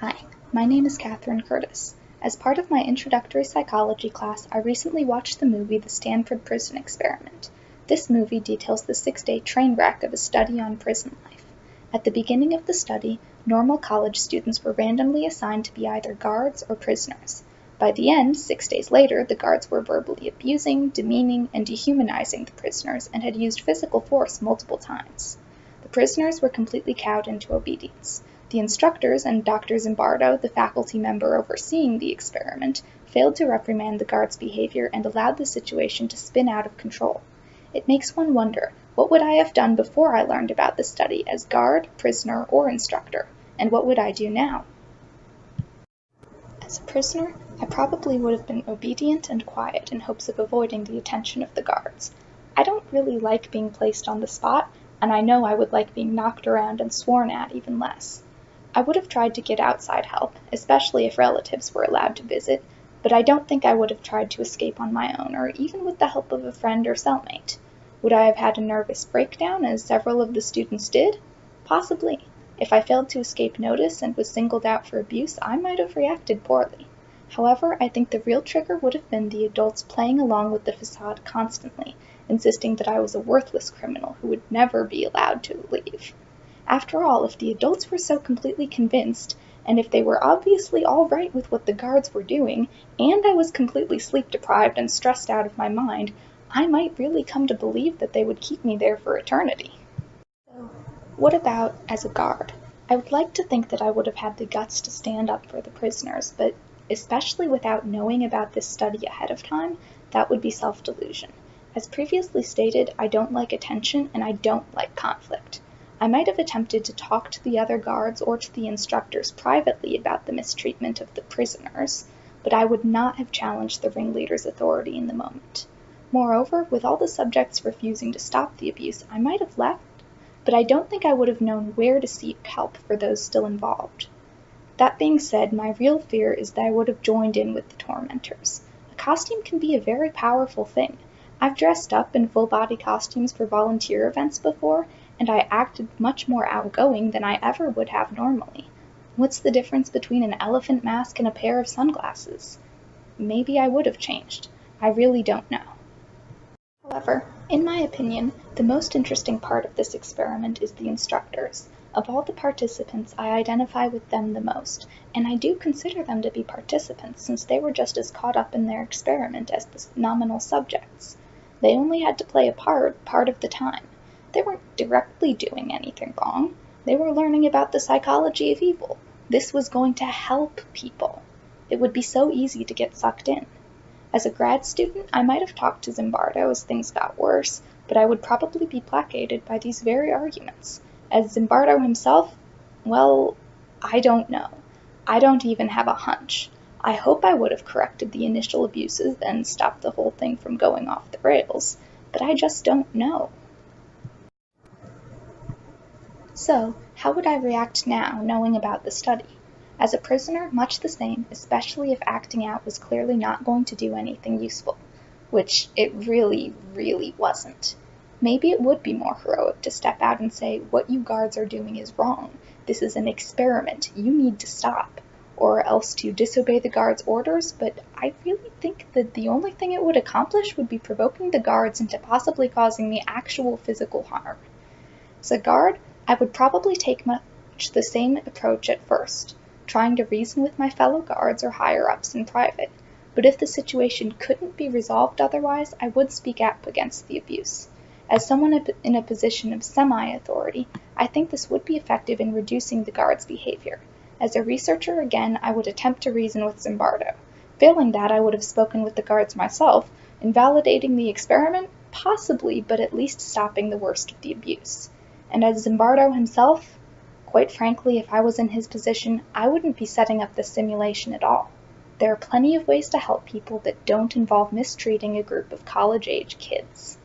Hi, my name is Katherine Curtis. As part of my introductory psychology class, I recently watched the movie The Stanford Prison Experiment. This movie details the 6-day train wreck of a study on prison life. At the beginning of the study, normal college students were randomly assigned to be either guards or prisoners. By the end, 6 days later, the guards were verbally abusing, demeaning, and dehumanizing the prisoners and had used physical force multiple times. The prisoners were completely cowed into obedience. The instructors and Dr. Zimbardo, the faculty member overseeing the experiment, failed to reprimand the guards' behavior and allowed the situation to spin out of control. It makes one wonder, what would I have done before I learned about the study as guard, prisoner, or instructor, and what would I do now? As a prisoner, I probably would have been obedient and quiet in hopes of avoiding the attention of the guards. I don't really like being placed on the spot, and I know I would like being knocked around and sworn at even less. I would have tried to get outside help, especially if relatives were allowed to visit, but I don't think I would have tried to escape on my own, or even with the help of a friend or cellmate. Would I have had a nervous breakdown, as several of the students did? Possibly. If I failed to escape notice and was singled out for abuse, I might have reacted poorly. However, I think the real trigger would have been the adults playing along with the facade constantly, insisting that I was a worthless criminal who would never be allowed to leave. After all, if the adults were so completely convinced, and if they were obviously all right with what the guards were doing, and I was completely sleep-deprived and stressed out of my mind, I might really come to believe that they would keep me there for eternity. So, what about as a guard? I would like to think that I would have had the guts to stand up for the prisoners, but especially without knowing about this study ahead of time, that would be self-delusion. As previously stated, I don't like attention and I don't like conflict. I might have attempted to talk to the other guards or to the instructors privately about the mistreatment of the prisoners, but I would not have challenged the ringleader's authority in the moment. Moreover, with all the subjects refusing to stop the abuse, I might have left, but I don't think I would have known where to seek help for those still involved. That being said, my real fear is that I would have joined in with the tormentors. A costume can be a very powerful thing. I've dressed up in full-body costumes for volunteer events before, and I acted much more outgoing than I ever would have normally. What's the difference between an elephant mask and a pair of sunglasses? Maybe I would have changed. I really don't know. However, in my opinion, the most interesting part of this experiment is the instructors. Of all the participants, I identify with them the most, and I do consider them to be participants since they were just as caught up in their experiment as the nominal subjects. They only had to play a part of the time. They weren't directly doing anything wrong. They were learning about the psychology of evil. This was going to help people. It would be so easy to get sucked in. As a grad student, I might have talked to Zimbardo as things got worse, but I would probably be placated by these very arguments. As Zimbardo himself, well, I don't know. I don't even have a hunch. I hope I would have corrected the initial abuses and stopped the whole thing from going off the rails, but I just don't know. So, how would I react now, knowing about the study? As a prisoner, much the same, especially if acting out was clearly not going to do anything useful, which it really, really wasn't. Maybe it would be more heroic to step out and say, what you guards are doing is wrong. This is an experiment. You need to stop. Or else to disobey the guards' orders, but I really think that the only thing it would accomplish would be provoking the guards into possibly causing me actual physical harm. As a guard, I would probably take much the same approach at first, trying to reason with my fellow guards or higher-ups in private, but if the situation couldn't be resolved otherwise, I would speak up against the abuse. As someone in a position of semi-authority, I think this would be effective in reducing the guards' behavior. As a researcher, again, I would attempt to reason with Zimbardo. Failing that, I would have spoken with the guards myself, invalidating the experiment, possibly, but at least stopping the worst of the abuse. And as Zimbardo himself, quite frankly, if I was in his position, I wouldn't be setting up this simulation at all. There are plenty of ways to help people that don't involve mistreating a group of college-age kids.